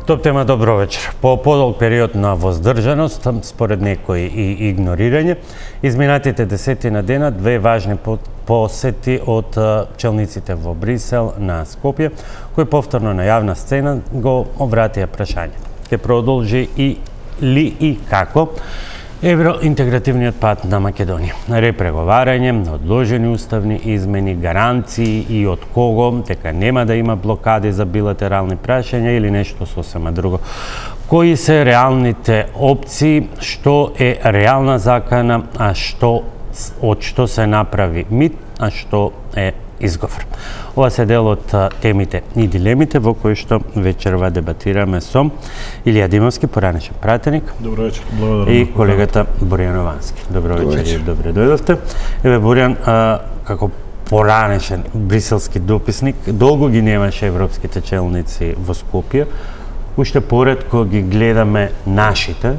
Топ тема, добро вечер. По подолг период на воздржаност, според некои и игнорирање, изминатите десетина дена две важни посети од челниците во Брисел на Скопје, кои повторно на јавна сцена го обратија прашање. Ке продолжи и како евроинтегративниот пат на Македонија. Репреговарање, одложени уставни измени, гаранции и од кого, дека нема да има блокади за билатерални прашања или нешто сосема друго. Кои се реалните опции, што е реална закана, а од што се направи мит, а што е изговор. Ова се дел од темите и дилемите во кои што вечерва дебатираме со Илија Димовски, поранешен пратеник. Добро вечер. Благодарам. И колегата Боријан Овански. Добро вечер и добре дојдовте. Еве Боријан, како поранешен бриселски дописник, долго ги немаше европските челници во Скопје. Уште поретко ги гледаме нашите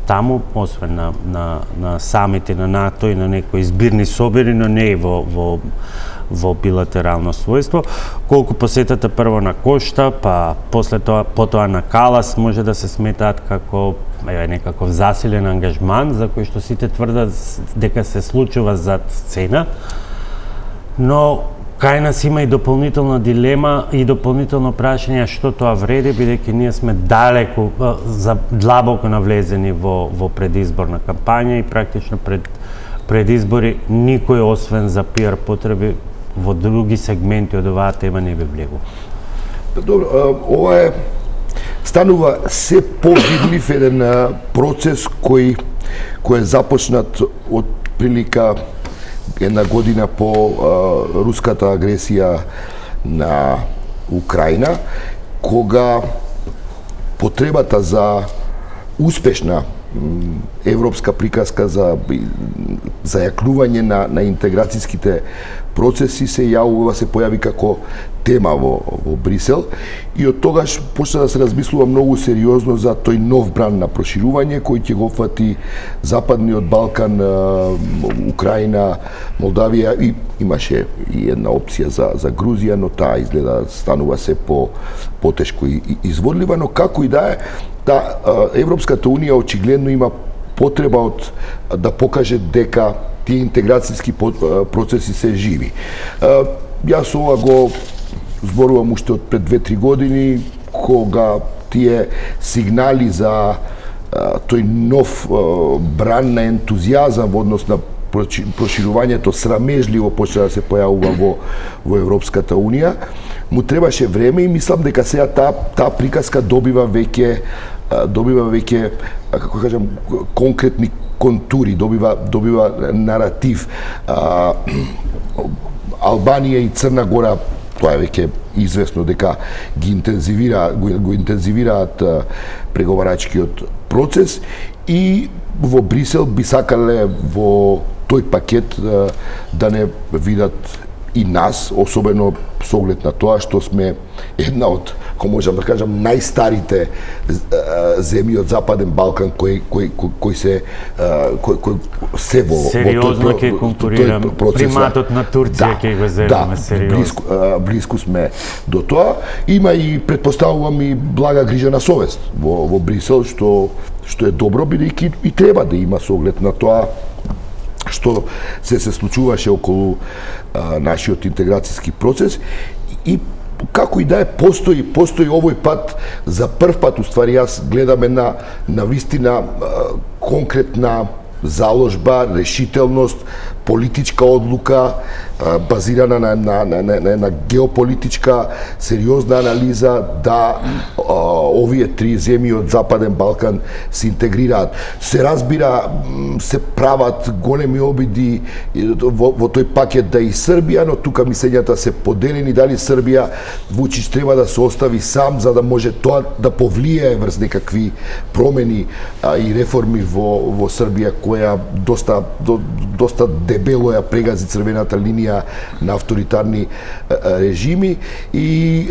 таму, освен на самите на НАТО и на некои избирни собери, но не и во билатерално својство. Колку посетата прво на Кошта, па после тоа потоа на Калас може да се сметаат како некаков засилен ангажман за кој што сите тврдат дека се случува зад сцена. Но кај нас има и дополнителна дилема и дополнително прашање што тоа вреди, бидејќи ние сме далеку длабоко навлезени во предизборна кампања и практично пред избори никој освен за пиар потреби во други сегменти од оваа тема не би влегува. Добро, ова станува се повидлив еден процес кој е започнат од прилика една година по руската агресија на Украина, кога потребата за успешна европска приказка за јакнување на интеграцијските процеси се појави како тема во Брисел и од тогаш почна да се размислува многу сериозно за тој нов бран на проширување кој ќе го фати Западниот Балкан, Украина, Молдавија и имаше и една опција за Грузија, но таа изгледа станува се потешко и изводлива, но како и да е, Европската унија очигледно има потреба да покаже дека тие интеграцијски процеси се живи. Јас ова го зборувам уште од пред 2-3 години, кога тие сигнали за тој нов бран на ентузијазам во однос на проширувањето срамежливо почна да се појавува во Европската унија, му требаше време и мислам дека сега таа приказка добива веќе, како кажам, конкретни контури, добива наратив. Албанија и Црна Гора, тоа е веќе известно дека го интензивираат преговарачкиот процес и во Брисел би сакале во тој пакет да не видат и нас, особено со оглед на тоа што сме една од, ако можам да кажам, најстарите земји од Западен Балкан кои се во сериозно ќе конкурира приматот на Турција ќе го земеме сериозно. Близко сме до тоа. Има и претпоставувам и блага грижа на совест во Брисел што е добро, бидејќи и треба да има со оглед на тоа што се случуваше околу нашиот интеграцијски процес и како и да е постои овој пат за прв пат уствари јас гледаме на вистина конкретна заложба, решителност, политичка одлука базирана на геополитичка сериозна анализа да овие три земји од Западен Балкан се интегрираат. Се разбира, се прават големи обиди во тој пакет да и Србија, но тука мислењата се поделени дали Србија Вучич треба да се остави сам за да може тоа да повлијае врз некакви промени и реформи во Србија која доста дебело ја прегази црвената линија на авторитарни режими и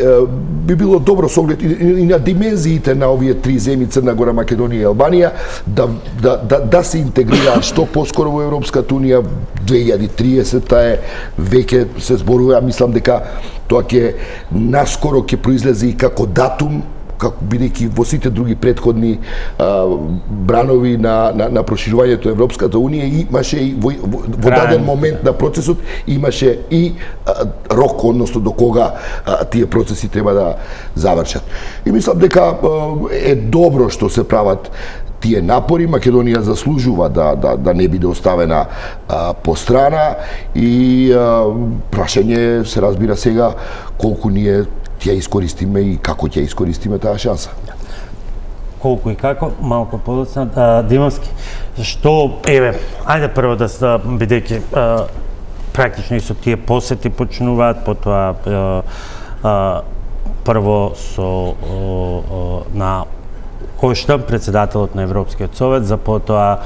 би било добро со оглед и на димензиите на овие три земји Црна Гора, Македонија и Албанија да се интегрираат што поскоро во Европската унија. 2030 е веќе се зборува, мислам дека тоа ќе наскоро ќе произлезе и како датум како бидејќи во сите други претходни бранови на проширувањето Европската унија имаше и во даден момент на процесот имаше и рок, односно до кога тие процеси треба да завршат. И мислам дека е добро што се прават тие напори. Македонија заслужува да не биде оставена по страна и прашање се разбира сега колку ние ќе искористиме и како ќе искористиме таа шанса. Колку и како, малку подоцна. Димовски, што, ајде прво да се, бидејќи практично и со тие посети почнуваат, потоа прво со на Кошта, председателот на Европскиот совет, за потоа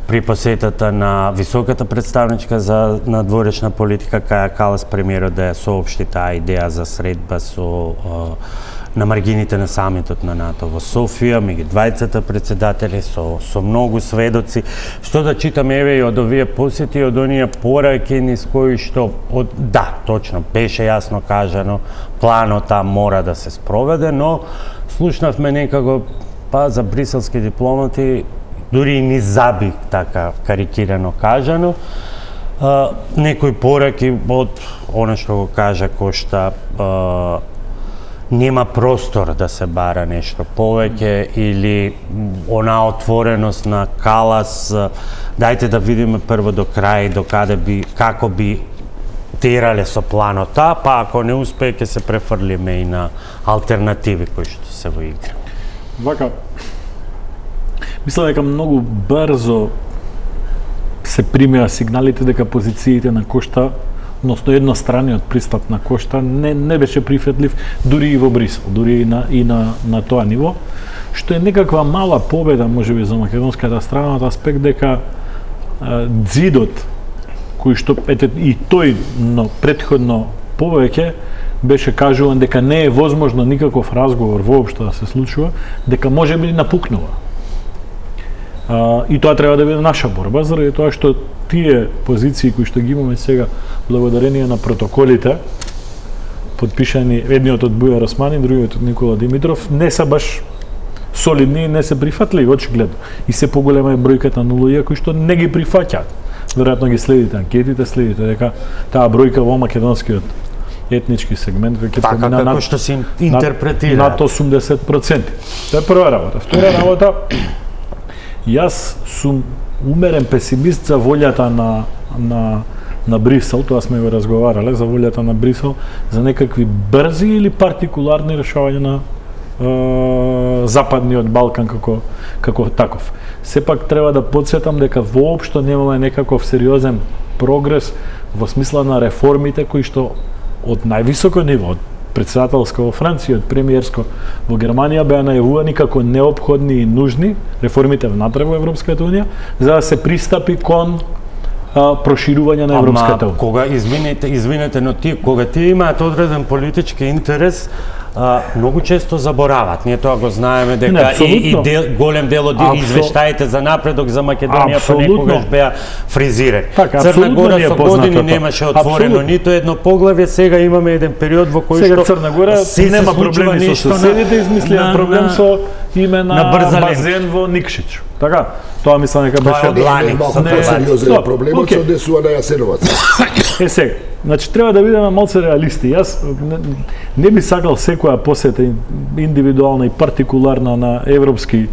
при посетата на високата представничка за надворешна политика Каја Калас, премиерот да ја соопшти таа идеја за средба со на маргините на самитот на НАТО во Софија, меѓу двајцата председатели со многу сведоци. Што да читаме еве и од овие посети, од оние пораки низ кои што точно беше јасно кажано, планот мора да се спроведе, но слушнавме некако за бриселски дипломати, дури и ни забих, така карикирано кажано, некои пораки од она што го кажа Кошта, нема простор да се бара нешто повеќе, или она отвореност на Калас, дајте да видиме прво до крај, до каде како би терале со планот, па ако не успее ќе се префрлиме и на алтернативи кои што се во игра. Вака, мислам дека многу брзо се примеа сигналите дека позициите на Кошта, односно едностраниот пристап на Кошта не беше прифатлив дури и во Брисел, дури и на тоа ниво, што е некаква мала победа можеби за македонската страна од аспект дека ѕидот кој што и тој но претходно повеќе беше кажуван дека не е возможно никаков разговор воопшто да се случува, дека може би напукнува. И тоа треба да биде наша борба, заради тоа што тие позиции кои што ги имаме сега благодарение на протоколите подпишани, едниот од Бујар Османи, другиот од Никола Димитров, не се баш солидни и не се прифатливи, очигледно. И се поголема е бројката на луѓе кои што не ги прифаќаат. Веројатно ги следите анкетите, следите дека таа бројка во македонскиот етнички сегмент веќе помина како што се интерпретира над 80%. Тоа е прва работа. Втора работа, јас сум умерен песимист за волјата на Брисел, тоа сме го разговарале, за волјата на Брисел за некакви брзи или партикуларни решавања на Западниот Балкан како таков. Сепак треба да подсетам дека воопшто немаме некаков сериозен прогрес во смисла на реформите кои што од највисоко ниво, од председателско во Франција, од премиерско во Германија беа најавувани како неопходни и нужни реформите внатре во Европската унија за да се пристапи кон проширување на Европската унија. Кога извинете, но кога тие имаат одреден политички интерес, многу често заборават. Ние тоа го знаеме дека голем дел од извештаите за напредок за Македонија понекогаш беа фризирани. Црна Гора со години немаше отворено ниту едно поглавје, сега имаме еден период во кој што Црна Гора нема проблеми со соседите, измислија проблем со име на базен во Никшич. Така, тоа мислам дека беше сериозен проблемот се однесува на Јасеновац. Сега, значи треба да бидеме малце реалисти. Јас не би сакал секоја посета индивидуална и партикуларна на европски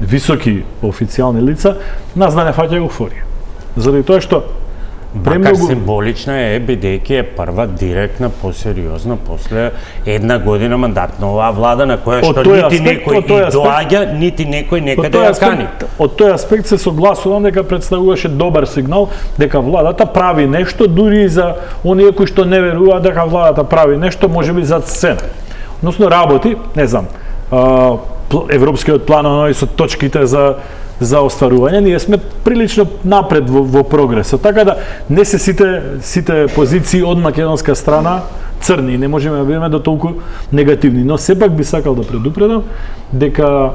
високи официјални лица, нас да не фаќа еуфорија. Заради тоа што макар символична е, бидејќи е прва директна, посериозна, после една година мандат на оваа влада, на која што нити некој доаѓа, нити некој некаде ја кани. Од тој аспект се согласувам дека представуваше добар сигнал дека владата прави нешто, дури и за оние кои што не веруваат дека владата прави нешто, можеби за цена. Односно работи, не знам, европскиот план со точките за остварување, ние сме прилично напред во прогресот. Така да не се сите позиции од македонска страна црни, не можеме да бидеме до толку негативни, но сепак би сакал да предупредам дека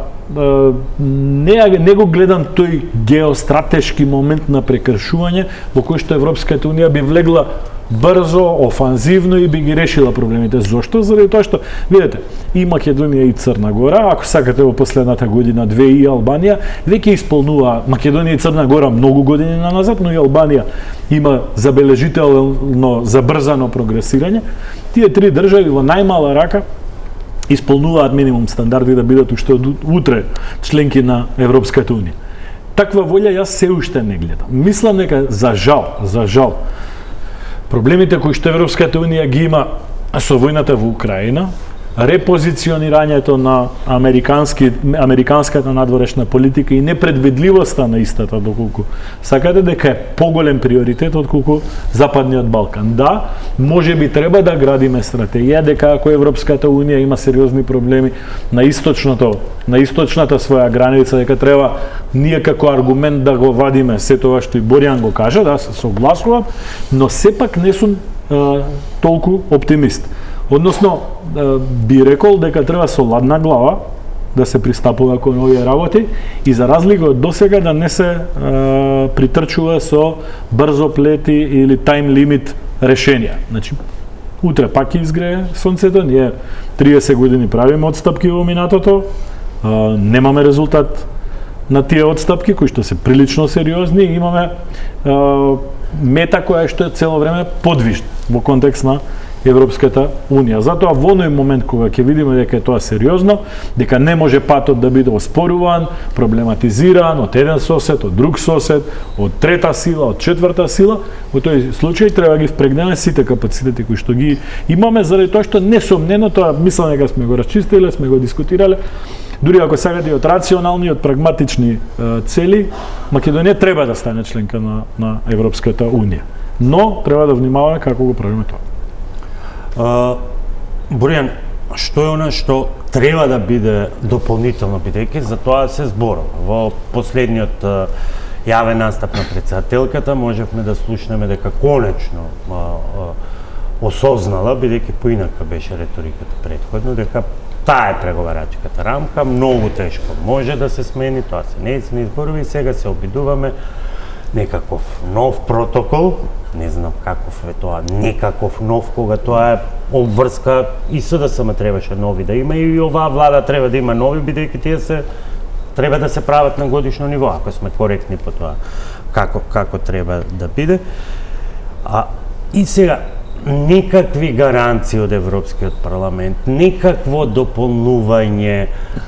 не го гледам тој геостратешки момент на прекршување во кој што Европската унија би влегла брзо, офанзивно и би ги решила проблемите. Зошто? Заради тоа што, видите, и Македонија и Црна Гора, ако сакате во последната година, две и Албанија, веќе исполнува Македонија и Црна Гора многу години назад, но и Албанија има забележително забрзано прогресирање. Тие три држави во најмала рака исполнуваат минимум стандарди да бидат уште од утре членки на Европската Унија. Таква волја јас се уште не гледам. Мислам дека за жал, проблемите кои што Европската Унија ги има со војната во Украина, репозиционирањето на американската надворешна политика и непредвидливоста на истата, доколку сакате, дека е поголем приоритет отколку Западниот Балкан. Да, може би треба да градиме стратегија, дека ако Европската Унија има сериозни проблеми на источната своја граница, дека треба ние како аргумент да го вадиме се тоа што и Боријан го кажа, да се согласувам, но сепак не сум толку оптимист. Односно, би рекол дека треба со ладна глава да се пристапува кон овие работи и за разлика од досега да не се притрчува со брзоплети или тайм лимит решенија. Значи, утре пак ќе изгрее сонцето, ние 30 години правиме отстапки во минатото, немаме резултат на тие отстапки кои што се прилично сериозни и имаме мета која што е цело време подвижна во контекст на Европската Унија. Затоа во оној момент кога ќе видиме дека е тоа сериозно, дека не може патот да биде оспоруван, проблематизиран од еден сосед, од друг сосед, од трета сила, од четврта сила, во тој случај треба ги впрегнеме сите капацитети кои што ги имаме, заради тоа што несомнено тоа мислам дека сме го расчистиле, сме го дискутирале. Дури ако сакате од рационални и од прагматични цели, Македонија треба да стане членка на Европската Унија. Но треба да внимаваме како го правиме тоа. Боријан, што е она што треба да биде дополнително, бидејќи за тоа се зборува. Во последниот јавен настап на претседателката можевме да слушнеме дека конечно осознала, бидејќи поинака беше реториката претходно, дека таа е преговарачката рамка, многу тешко може да се смени, тоа се нејзини изборови и сега се обидуваме некаков нов протокол, не знам каков е тоа, некаков нов, кога тоа е обврска и СДСМ требаше нови да има и оваа влада треба да има нови, бидејќи тие треба да се прават на годишно ниво, ако сме коректни по тоа како треба да биде. И сега, никакви гаранции од Европскиот парламент, никакво дополнување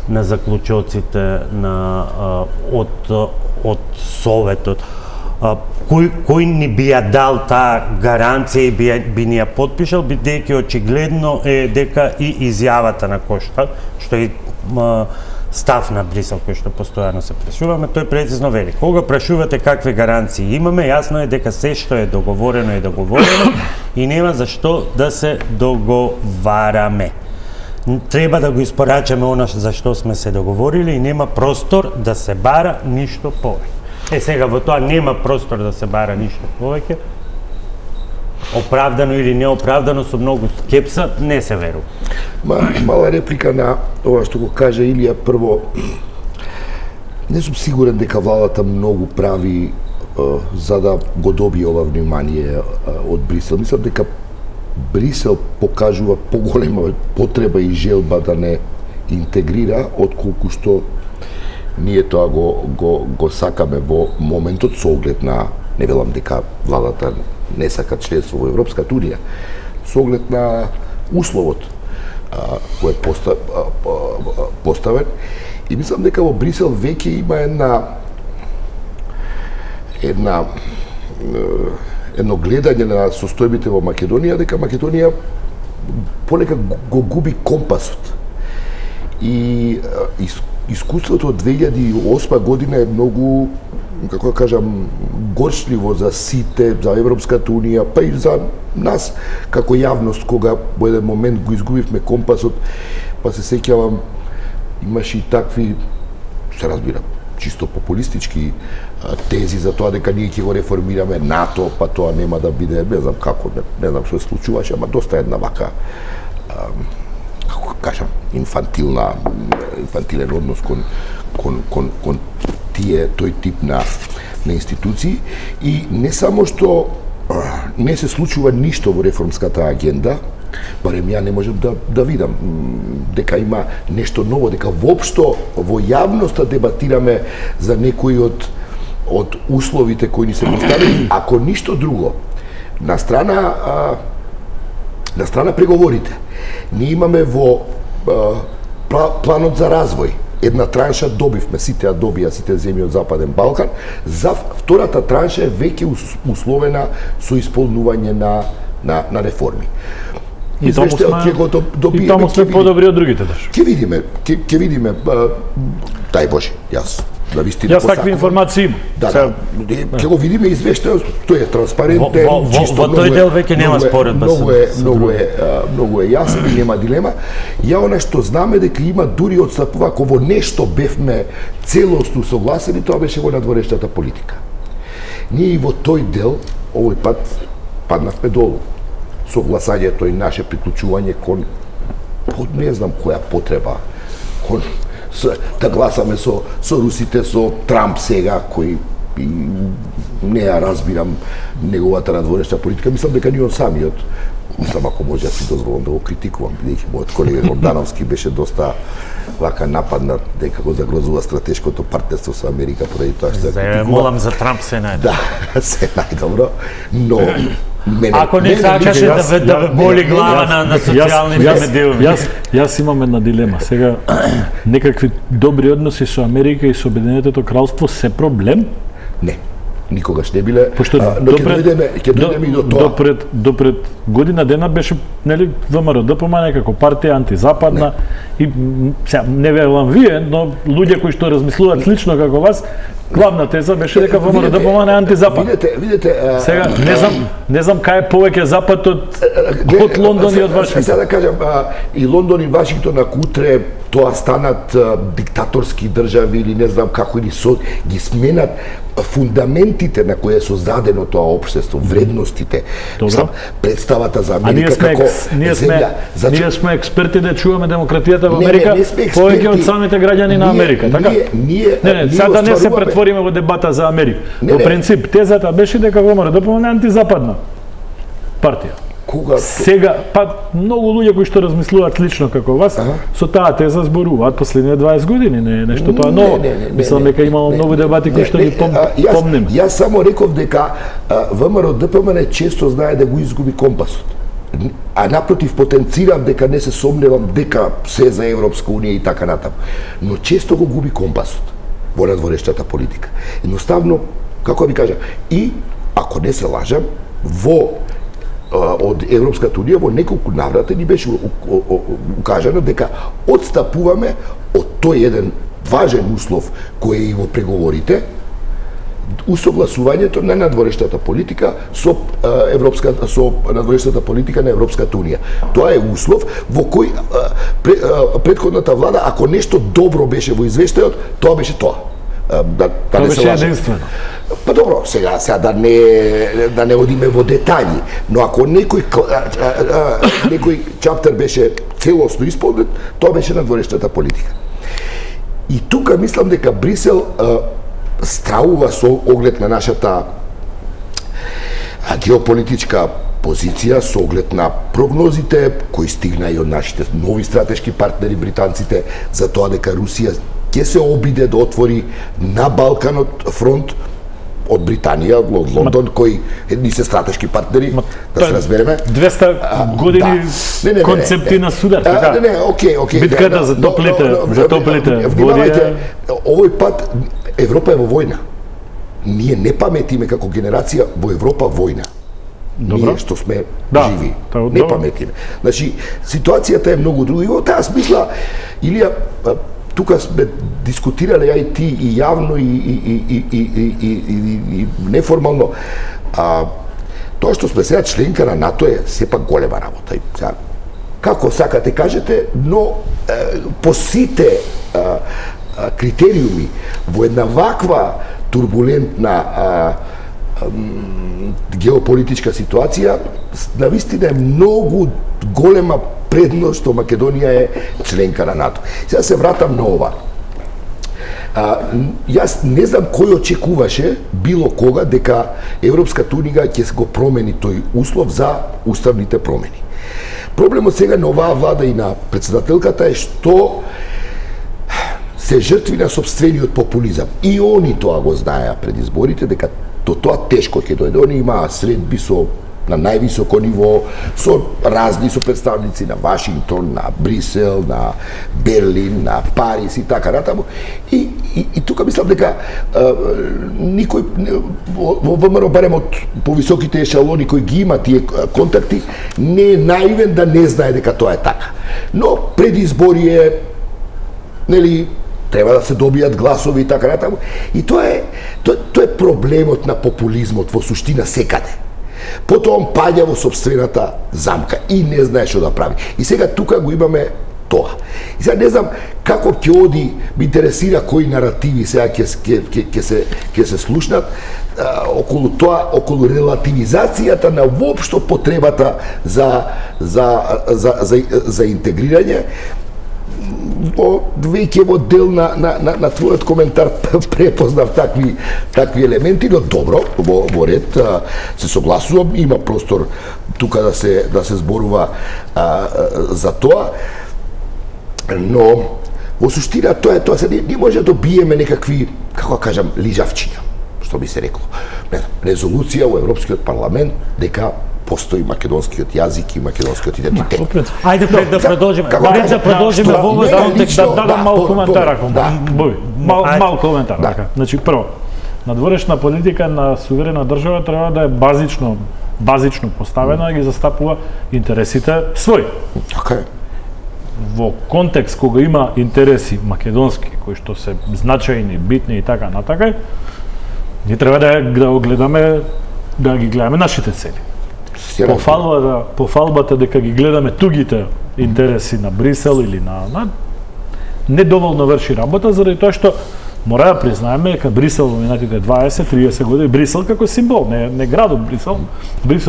на заклучоците од Советот, кој ни би ја дал таа гаранција и би ни ја подпишал, бидејќи очигледно е дека и изјавата на Кошта, што е став на Брисел кој што постојано се прашуваме, тој прецизно вели. Кога прашувате какви гаранции имаме, јасно е дека се што е договорено и нема за што да се договараме. Треба да го испорачаме она за што сме се договорили и нема простор да се бара ништо повеќе. Сега во тоа нема простор да се бара ништо повеќе. Оправдано или неоправдано, со многу скепса, не се верува. Мала реплика на ова што го кажа Илија. Прво, не сум сигурен дека владата многу прави за да го добие ова внимание од Брисел. Мислам дека Брисел покажува поголема потреба и желба да не интегрира, отколку што ние тоа го сакаме во моментот со оглед на, не велам дека владата не сака членство во Европската Унија, со оглед на условот кој е поставен. И мислам дека во Брисел веќе има едно гледање на состојбите во Македонија, дека Македонија понекад го губи компасот. И искуството од 2008 година е многу, како да кажам, горчливо за сите, за Европската Унија, па и за нас како јавност, кога во еден момент го изгубивме компасот, па се сеќавам, имаше и такви, се разбира, чисто популистички тези за тоа дека ние ќе го реформираме НАТО, па тоа нема да биде, не знам како, не знам што се случуваше, ама доста една вака, како кажам, инфантилен однос кон тој тип на институции. И не само што не се случува ништо во реформската агенда, барем ја не можам да видам дека има нешто ново, дека воопшто во јавноста дебатираме за некои од условите кои ни се поставени, ако ништо друго. На страна преговорите, ние имаме во планот за развој една транша добивме, сите ја добија сите земји од Западен Балкан, за втората транша е веќе условена со исполнување на реформи. И таму сме подобри од другите држави. Ќе видиме, дај Боже, јас Јас такви информации имам. Да, ќе го видиме извештајот, тој е транспарентен, чисто. Во тој дел веќе нема споредба. Многу е јасен и нема дилема. Ја она што знаме дека има дури одстапува, ако во нешто бевме целосно согласени, тоа беше во надворешната политика. Ние и во тој дел овој пат паднавме долу. Согласањето и наше приклучување кон не знам која потреба, кон да гласаме со русите, со Трамп сега, кој не ја разбирам неговата надворешна политика. Мислам дека ни он самиот, мислам ако може да си дозволам да го критикувам, бидејќи мојот колега Ордановски беше доста вака нападнат дека го загрозува стратешкото партнерство со Америка поради тоа што ја критикува. Молам за Трамп се најдобро. Да, се најдобро, но ако не сакаше да боли глава на социјалните медиуми. Јас имам една дилема. Сега, некакви добри односи со Америка и со Обединетото кралство се проблем? Не, никогаш не биле. Пошто но ќе дојдеме и до тоа. Допред година дена беше, нели, ВМРО ДПМН како партија антизападна и сега не верувам вие, но луѓе кои што размислуваат слично како вас, главна теза беше дека ВМРО ДПМН е антизапад. Видете, сега не знам кај е повеќе запад од Лондон и од Вашингтон. Сега да кажам, и Лондон и Вашингтон ако утре тоа станат диктаторски држави или не знам како ги сменат фундаментите на кои е создадено тоа општество, вредностите, представата за Америка како земја. Ние сме експерти да чуваме демократијата во Америка повеќе од самите граѓани на Америка, така? Не, сега да не се претвориме во дебата за Америка. Во принцип, тезата беше дека ВМРО ДПМН е антизападна партија. Сега, многу луѓе кои што размислуваат лично како вас, со таа теза зборуваат последните 20 години, не е нешто тоа ново. Мислам дека имало многу дебати кои што ги помним. Јас само реков дека ВМРО ДПМН често знае да го изгуби компасот. А напротив, потенцирам дека не се сомневам дека се за Европска Унија и така натаму. Но често го губи компасот во надворешната политика. Едноставно, како ви кажа, и ако не се лажам, од Европската Унија во неколку наврати ни беше укажано дека одстапуваме од тој еден важен услов кој е и во преговорите, усогласувањето на надворешната политика со надворешната политика на Европската Унија. Тоа е услов во кој претходната влада, ако нешто добро беше во извештајот, тоа беше тоа. Тоа беше единствено. Па добро, сега да не одиме во детаљи, но ако некој чаптер беше целосно исполнет, тоа беше надворешната политика. И тука мислам дека Брисел страува со оглед на нашата геополитичка позиција, со оглед на прогнозите кои стигна и од нашите нови стратешки партнери британците за тоа дека Русија ќе се обиде да отвори на Балканот фронт од Британија, од Лондон, кои едни се стратешки партнери, да се разбереме. 200 години концепти на судар, така? Окей. Битката за топлите внимавајте, овој пат Европа е во војна. Ние не паметиме како генерација во Европа војна. Ние што сме живи, не паметиме. Значи, ситуацијата е многу друга. И во таа смисла, Илија, тука сме дискутирале ја и ти и јавно и неформално. Тоа што сме сега членка на НАТО е сепак голема работа. Како сакате кажете, но по сите критериуми во една ваква турбулентна геополитичка ситуација, навистина е многу голема предност што Македонија е членка на НАТО. Сега се вратам на ова. Јас не знам кој очекуваше било кога дека Европската унија ќе го промени тој услов за уставните промени. Проблемот сега на оваа влада и на председателката е што се жртви на собствениот популизам. И они тоа го знаеа пред изборите, дека до тоа тешко ќе дојде. Они имаа средби на највисоко ниво, со представници на Вашингтон, на Брисел, на Берлин, на Париз и така натаму. И тука мислам дека никој во ВМРО, барем од повисоките ешалони кои ги има тие контакти, не е наивен да не знае дека тоа е така. Но пред избори е, нели, треба да се добијат гласови и така натаму. И тоа е проблемот на популизмот во суштина секаде. Потоа он паѓа во собствената замка и не знае што да прави. И сега тука го имаме тоа. И сега не знам како ќе оди, ме интересира кои наративи сега ќе се слушнат околу тоа, околу релативизацијата на воопшто потребата за интегрирање. Веќе во дел на твојот коментар препознав такви елементи, но добро, во ред се согласувам, има простор тука да се зборува за тоа, но во суштина тоа се не може да добиеме некакви, како кажам, лижавчиња, што би се рекло. Резолуција во Европскиот парламент дека постои македонскиот јазик и македонскиот идентитет. Ајде пред да продолжиме. Пред да продолжиме во овој контекст да дадам мал коментар ако мал коментар. Значи прво, надворешна политика на суверена држава треба да е базично поставена и ги застапува интересите своји. Така е. Во контекст кога има интереси македонски кои што се значајни, битни и така натака, ние треба да гледаме, да ги гледаме нашите цели. Пофалбата дека ги гледаме тугите интереси на Брисел или на недоволно врши работа, заради тоа што мора да признаеме дека Брисел во минатите 20-30 години, Брисел како символ, не градот Брисел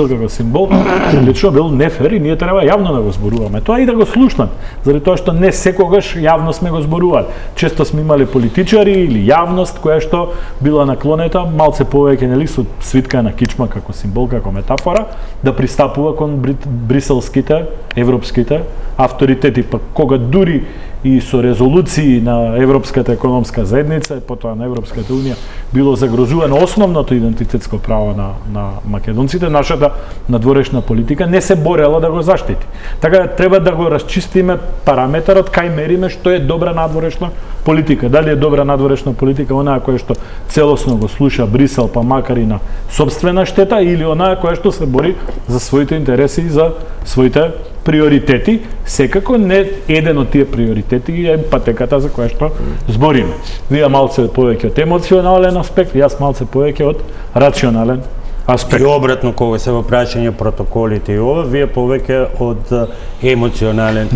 како символ, прилично бил нефер и ние треба јавно да го зборуваме. Тоа и да го слушнат, заради тоа што не секогаш јавно сме го зборували. Често сме имали политичари или јавност која што била наклонета малце повеќе, нели, со свитка на кичма како символ, како метафора, да пристапува кон бриселските, европските авторитети, па кога дури и со резолуции на Европската економска заедница и потоа на Европската унија било загрозувано основното идентитетско право на македонците, нашата надворешна политика не се борела да го заштити. Така треба да го расчистиме параметарот кај мериме што е добра надворешна политика. Дали е добра надворешна политика онаа која што целосно го слуша Брисел, па макар и на собствена штета, или онаа која што се бори за своите интереси и за своите приоритети. Секако не еден од тие приоритети е патеката за која што збориме. Вие малце повеќе од емоционален аспект, јас малце повеќе од рационален аспект. И обратно, кога се во прашање протоколите и ова, вие повеќе од емоционален,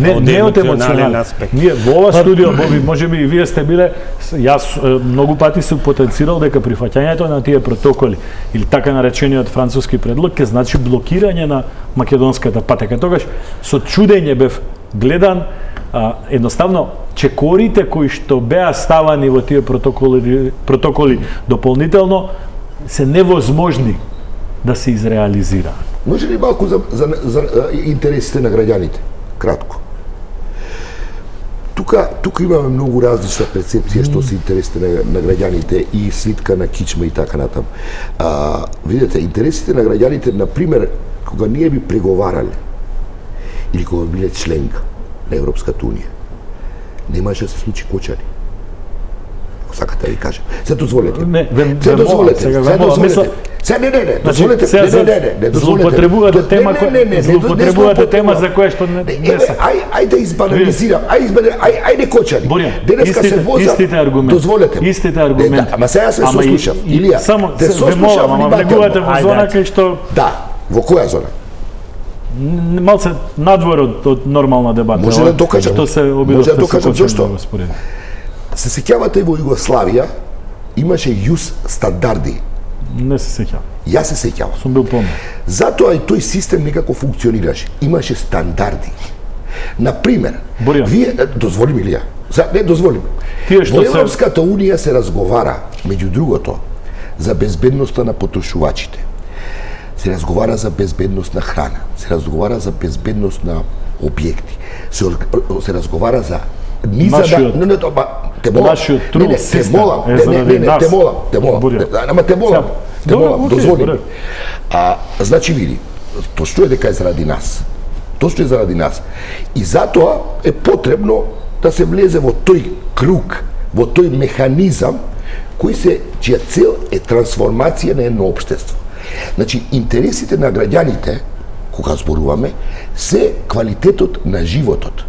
аспект. Ние во ова студио, Боби, можеби и вие сте биле, јас многу пати сум потенцирал дека прифаќањето на тие протоколи или така наречениот француски предлог ќе значи блокирање на македонската патека. Тогаш со чудење бев гледан едноставно чекорите кои што беа ставани во тие протоколи дополнително се невозможни да се изреализира. Може ли малку за интересите на граѓаните? Кратко. Тука имаме многу различна перцепција што се интересите на граѓаните и слитка на кичма и така натаму. Видете, интересите на граѓаните, на пример, кога ние би преговарале или кога биле членка на Европската унија, немаше да се случи Кочани. Сакате да ви кажам. Се дозволете. Се дозволете. Злоупотребувате тема за која што не се. Ајде избанализирам. Ајде Кочани. Денеска се возам. Истите аргументи. Дозволете. Истите аргументи. Ама сега се сослушав. Илија. Само те сослушав, ама влегувате во зона кај што. Да. Во која зона? Малце надвор од нормална дебата. Може да докажам. Што се обидовте зашто? Се сеќавате во Југославија имаше јус стандарди. Не се сеќавам. Јас се сеќавам. Сум бил помал. Затоа и тој систем некако функционираше. Имаше стандарди. На пример, вие дозволи ми Илија, Не дозволим. Тие што Во се- Европската унија се разговара, меѓу другото, за безбедноста на потрошувачите. Се разговара за безбедност на храна, се разговара за безбедност на објекти, се разговара за Нашиот- не, те молам, нашиот трул те систем молам, е заради нас. те молам, Бурја. ама те молам, Добро, окей, дозволи ми. добре. Значи види, точно е дека е заради нас. Точно е заради нас. И затоа е потребно да се влезе во тој круг, во тој механизам чија цел е трансформација на едно општество. Значи, интересите на граѓаните, кога зборуваме, се квалитетот на животот.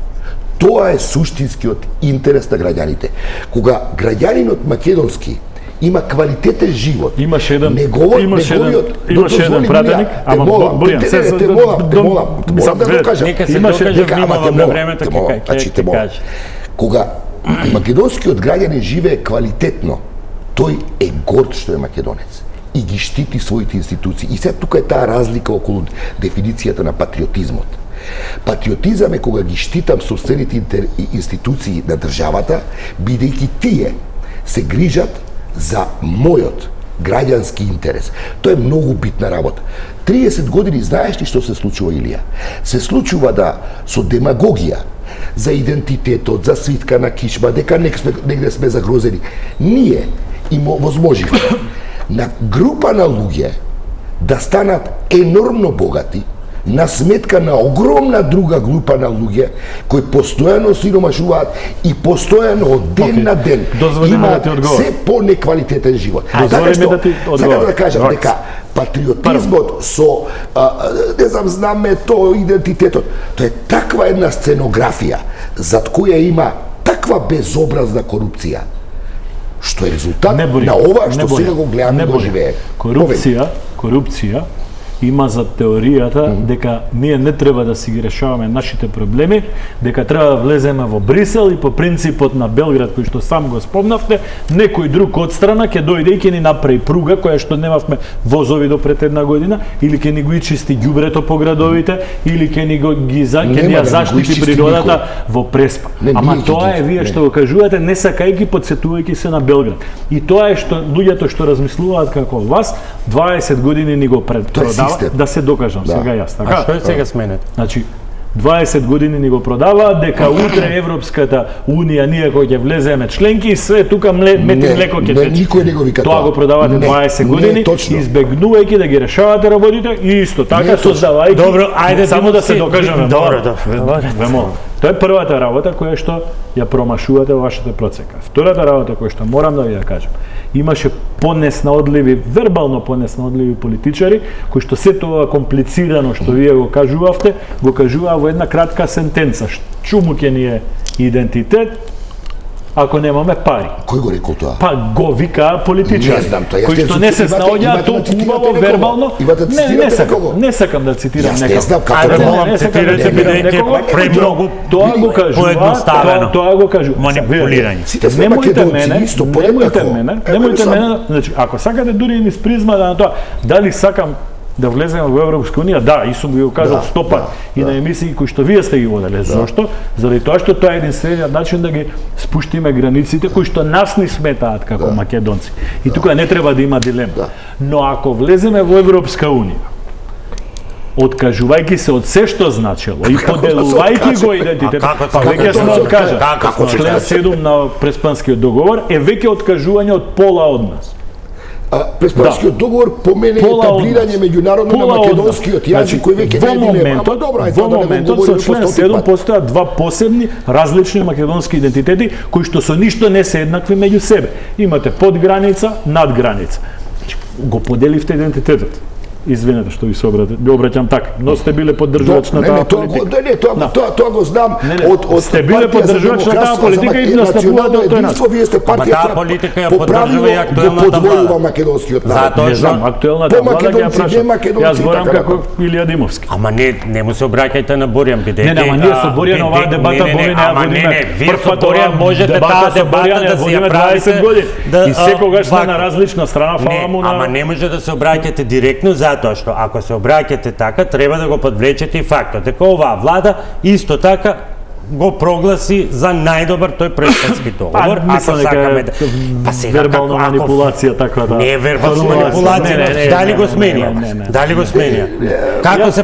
Тоа е суштинскиот интерес на граѓаните. Кога граѓанинот македонски има квалитетен живот, Имаше еден пратеник, ама Боријан, те молам да го кажам. Нека се Имаше- докаже Ама внимавам те на молам, времето, те молам, значи, те ќе молам. каже. Кога македонскиот граѓанин живее квалитетно, тој е горд што е македонец и ги штити своите институции. И сега тука е таа разлика околу дефиницијата на патриотизмот. Патриотизам е кога ги штитам собствените институции на државата, бидејќи тие се грижат за мојот граѓански интерес. Тоа е многу битна работа. 30 години знаеш ли што се случува, Илија? Се случува да со демагогија за идентитетот, за свитка на кичма, дека негде сме загрозени. Ние им возможивме на група на луѓе да станат енормно богати на сметка на огромна друга група на луѓе кои постојано сиромашуваат и постојано од ден на ден Дозволи ми да ти имаат одговорам. се понеквалитетен живот. Дозволи ми да ти сакам одговорам. да кажам Вакс. дека патриотизмот со не знамето, идентитетот, тоа е таква една сценографија зад која има таква безобразна корупција, што е резултат Не, Борис, на ова не, што Борис, сега го гледаме не, и го Борис. живее. Корупција има за теоријата дека ние не треба да си ги решаваме нашите проблеми, дека треба да влеземе во Брисел и по принципот на Белград, кој што сам го спомнавте, некој друг одстрана ќе дојде и ќе ни направи пруга која што немавме возови до пред една година, или ќе ни го ичисти ѓубрето по градовите, или ќе ни го ги ќе Нема ни ја да го заштити ичисти природата во Преспа. Не, Ама ние ќе тоа ги- е вие не. што го кажувате не сакајќи потсетувајќи се на Белград. И тоа е што луѓето што размислуваат како вас 20 години ни го продава систем. да се докажам сега јас, А така? што е сега сменет? Значи 20 години ни го продаваат дека утре Европската унија ние кои ќе влеземе членки и све тука мет и млеко ќе тече. Никој не го вика Тоа го продавате 20 години, избегнувајќи да ги решавате работите и исто Не така е точно. создавајќи Добро, ајде само да се си- докажеме. Добро, молам. добро. Ве молам. Тоа е првата работа која што ја промашувате во вашата процека. Втората работа која што морам да ви ја кажам, имаше понеснаодливи, вербално понеснаодливи политичари кои што се тоа комплицирано што вие го кажуваа во една кратка сентенца. Чуму ќе ни е идентитет ако немаме пари. Кој го рекол тоа? Па го викаа политичари, Не знам тоа, јас кои не што сум- не се имате- снаоѓаат имате да толку цитирате убаво некого? вербално. Имате да Не цитирате сакам, некого? не сакам да цитирам Јас не некого. знам како Ајде, тоа. молам, Не сакам да цитирате цитирам бидејќи некого. премногу Тоа го кажува, поедноставено. тоа го кажува. Манипулирање. Сите сме Немојте македонци, мене, исто, немојте подеднакво. мене, Ево, немојте сам. мене, значи ако сакате дури и низ призма на тоа, дали сакам да влеземе во Европска унија, да, и сум го кажал Да, 100 пат и на емисии кои што вие сте ги воделе. Зошто? Заради тоа што тоа е единствениот начин да ги спуштиме границите кои што нас ни сметаат како македонци. И тука не треба да има дилема. Но ако влеземе во Европска унија, откажувајќи се од се што значело и поделувајќи го идентитет, како па тоа веќе се сме откажа? откажа. Како се Член 7 на Преспанскиот договор е веќе откажување од пола од нас. Преспанскиот договор помене Пола од етаблирање нас. меѓународно на Пола од нас. македонскиот јазик кој веќе во не е дилема. моментот, Ама добро, ајде во да не го моментот со говориме член по 100 7 пат. постојат два посебни различни македонски идентитети кои што со ништо не се еднакви меѓу себе. Имате подграница, надграница. Значи, го поделивте идентитетот. Извинете што ви се обраќам така, но сте биле поддржувач на таа политика. Тоа го знам од сте биле поддржувач на таа политика и настапувате од тој начин. Вие сте партија таа политика ја по поддржува и правило актуелната го подвојува влада. македонскиот народ. Затоа Не знам, актуелната По влада ќе ја македонци, не праша. македонци Јас и зборам така како натаму. Илија Димовски. Ама не му се обраќајте на Борјан, бидејќи... Не, ама ние со Борјан оваа дебата боли не ја водиме. Вие со Борјан можете таа дебата да си ја правите 20 години. И секогаш сме вака. на различна страна, фала Не, му на... ама не може да се обраќате директно затоа што ако се обраќате така, треба да го подвлечете и фактот дека оваа влада исто така го прогласи за најдобар тој прештатски договор. Мислам дека вербална манипулација таквата. Не е вербална манипулација. Дали го сменија? Дали го сменија? Како се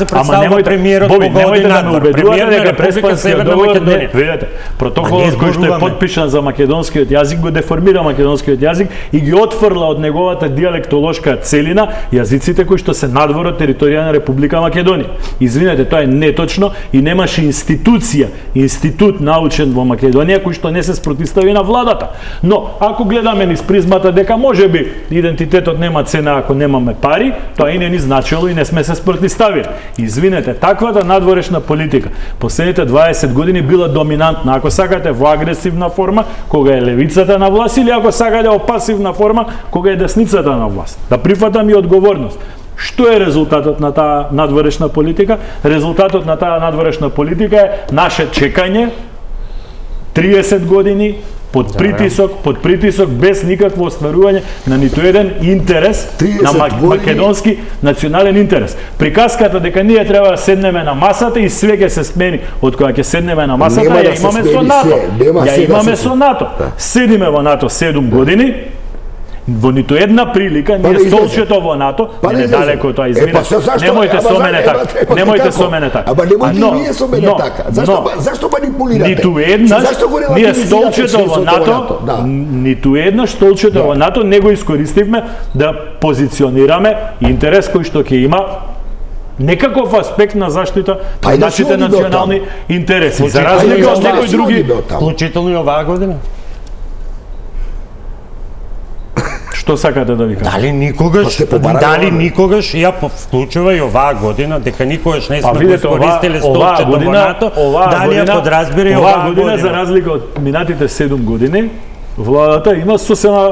представува премиерот во годината? Премиерот на Република Северна Македонија. Видете, протоколот кој што е потпишан за македонскиот јазик го деформира македонскиот јазик и ги отфрла од неговата дијалектолошка целина јазиците кои што се надвор од територија на Република Македонија. Извинете, тоа е неточно и немаше институт научен во Македонија кој што не се спротивстави на владата. Но ако гледаме низ призмата дека можеби идентитетот нема цена ако немаме пари, тоа и не ни значило и не сме се спротивставили. Извинете, таквата надворешна политика последните 20 години била доминантна, ако сакате во агресивна форма кога е левицата на власт или ако сакате во пасивна форма кога е десницата на власт. Да прифатам и одговорност. Што е резултатот на таа надворешна политика? Резултатот на таа надворешна политика е наше чекање 30 години под притисок без никакво остварување на ниту еден интерес на македонски национален интерес. Приказката дека ние треба да седнеме на масата и све ќе се смени од кога ќе седнеме на масата, ја имаме со НАТО. Ја имаме со НАТО. Седиме во НАТО 7 години. Во ниту една прилика ние столчето во НАТО, не далеко тоа извинете. Немојте со мене така. Немојте со мене така. Ама немојте вие со мене така. Зашто манипулирате? Ниту еднаш ние столчето во НАТО, ниту еднаш столчето во НАТО не го искористивме да позиционираме интерес кој што ќе има некаков аспект на заштита на нашите национални интереси. За разлика од некои други, вклучително и оваа година. Што сакате да ви кажам? Дали никогаш ја вклучува и оваа година, дека никогаш не сме го искористили столчето во НАТО, дали ја подразбира и оваа година? За разлика од минатите 7 години, владата има сосема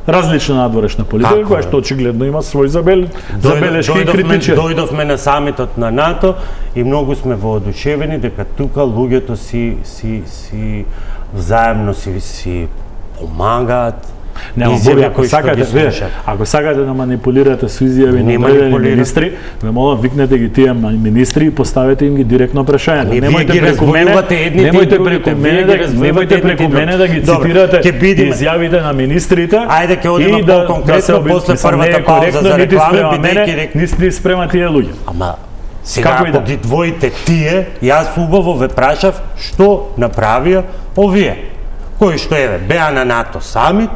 различна надворешна политика, која што очигледно има свој забелешки и критичен. Дојдовме на самитот на НАТО и многу сме воодушевени дека тука луѓето си взаемно си помагаат. Нема Боби, ако сакате да манипулирате со изјави на одредени министри, ме молам викнете ги тие министри и поставете им ги директно прашања. Немојте преку мене да ги цитирате изјавите на министрите. Ајде ќе одиме по-конкретно после првата пауза за реклама, бидејќи не спрема тие луѓе. Ама сега ако ги двоите тие, јас убаво ве прашав што направија овие, кои што беа на НАТО самит.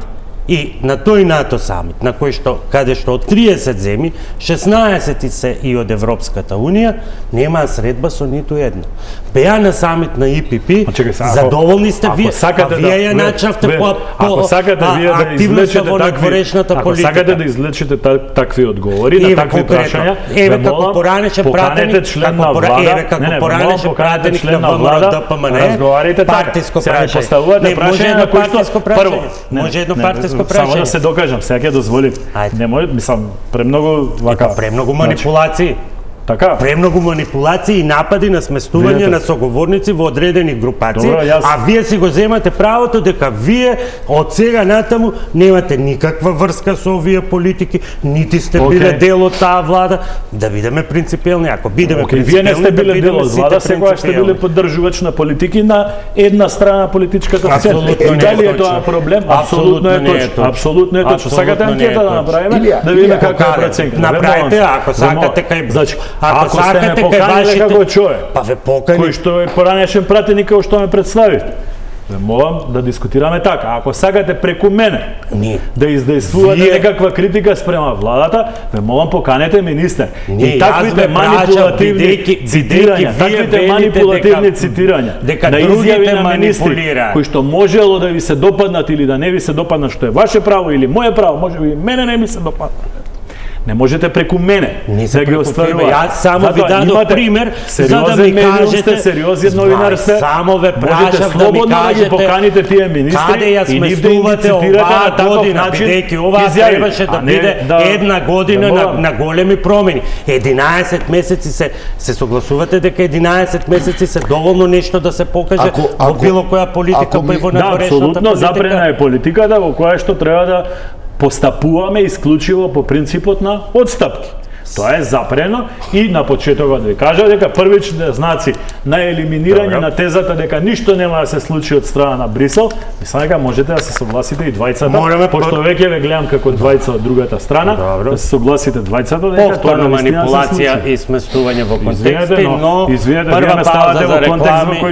И на тој НАТО самит, на кој што, каде што од 30 земји, 16 се и од Европската Унија, немаа средба со ниту една. Беа на самит на ИПП, задоволни сте вие, вие ја начавте по активноста во надворешната политика. Ако сакате да излечите такви одговори на такви прашања, како поранеше пратеник на ВМРО ДПМН, партиско прашање. Не може едно партиско прашање. Може едно партиско прашање. Само да се докажам, сега ќе дозволим. Немој, мислам, премногу вака. Премногу манипулации. Така. Премногу манипулации и напади на сместување на соговорници во одредени групации, а вие си го земате правото дека вие од сега натаму немате никаква врска со овие политики, нити сте биле дел од таа влада, да бидеме принципиелни. Ако бидеме принципиелни, вие не сте биле дел од влада, секогаш сте биле поддржувач на политики на една страна политичката сцена. Дали е тоа проблем? Апсолутно е точно. Апсолутно е точно. Сакате анкета да направиме, да видиме каква е преценка. Направете, ако сакате кај Ако сте ме поканиле како човек, па ве покани, кој што е поранешен пратеник кој што ме представите, ве молам да дискутираме така. Ако сакате преку мене да издействувате некаква критика спрема владата, ве молам поканете министер. И таквите манипулативни цитирања, да изјави на министри кои што можело да ви се допаднат или да не ви се допаднат, што е ваше право или моје право, можеби мене не ми се допаднат. Не можете преку мене да ги остварувате. Јас само ви дадов пример за да ми кажете, сериозен новинар сте. Само ве прашав да ми кажете, поканите тие министри каде ја сместувате оваа година, бидејќи оваа требаше да биде една година на големи промени. 11 месеци се согласувате дека 11 месеци се доволно нешто да се покаже во било која политика, па и во надворешната политика. Апсолутно забрана е политиката во која што треба да постапуваме исклучиво по принципот на одстапки. Тоа е запрено и на почетокот ви кажа дека првичните знаци на елиминирање на тезата дека ништо нема да се случи од страна на Брисел, мислам дека можете да се согласите и двајцата, пошто веќе ве гледам како двајца од другата страна, да се согласите двајцата дека тоа повторна манипулација и сместување во контексти, но прва пауза за реклами и